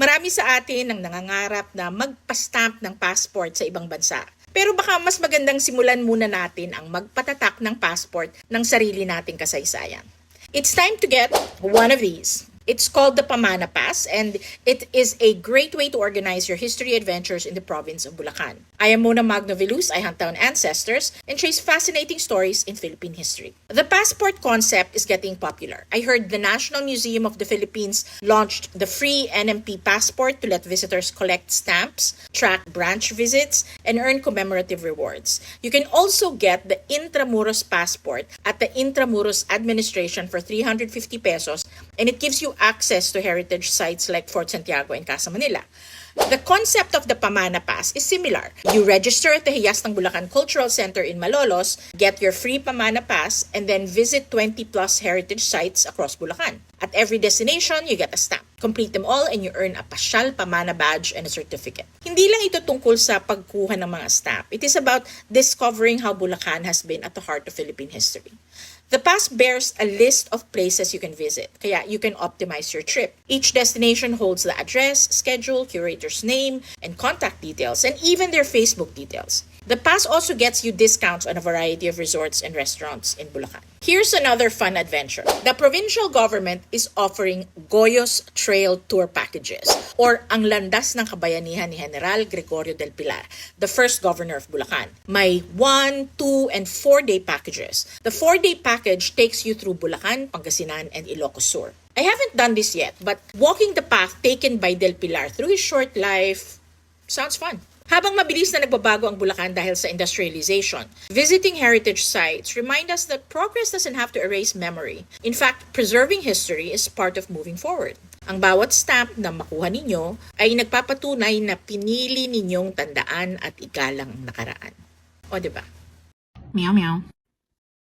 Marami sa atin ang nangangarap na magpa-stamp ng passport sa ibang bansa. Pero baka mas magandang simulan muna natin ang magpatatak ng passport ng sarili nating kasaysayan. It's time to get one of these. It's called the Pamana Pass, and it is a great way to organize your history adventures in the province of Bulacan. I am Mona Magnovelus. I hunt down ancestors and trace fascinating stories in Philippine history. The passport concept is getting popular. I heard the National Museum of the Philippines launched the free NMP passport to let visitors collect stamps, track branch visits, and earn commemorative rewards. You can also get the Intramuros passport at the Intramuros administration for 350 pesos, and it gives you access to heritage sites like Fort Santiago and Casa Manila. The concept of the Pamana Pass is similar. You register at the Hiyas ng Bulacan Cultural Center in Malolos, get your free Pamana Pass, and then visit 20 plus heritage sites across Bulacan. At every destination, you get a stamp. Complete them all and you earn a Pasyal Pamana badge and a certificate. Hindi lang ito tungkol sa pagkuha ng mga stamp. It is about discovering how Bulacan has been at the heart of Philippine history. The pass bears a list of places you can visit, kaya you can optimize your trip. Each destination holds the address, schedule, curator's name, and contact details, and even their Facebook details. The pass also gets you discounts on a variety of resorts and restaurants in Bulacan. Here's another fun adventure. The provincial government is offering Goyos Trail Tour Packages, or ang landas ng kabayanihan ni General Gregorio del Pilar, the first governor of Bulacan. May 1, 2, and 4-day packages. The 4-day package takes you through Bulacan, Pangasinan, and Ilocos Sur. I haven't done this yet, but walking the path taken by Del Pilar through his short life sounds fun. Habang mabilis na nagbabago ang Bulacan dahil sa industrialization, visiting heritage sites remind us that progress doesn't have to erase memory. In fact, preserving history is part of moving forward. Ang bawat stamp na makuha ninyo ay nagpapatunay na pinili ninyong tandaan at igalang nakaraan. O diba? Meow meow.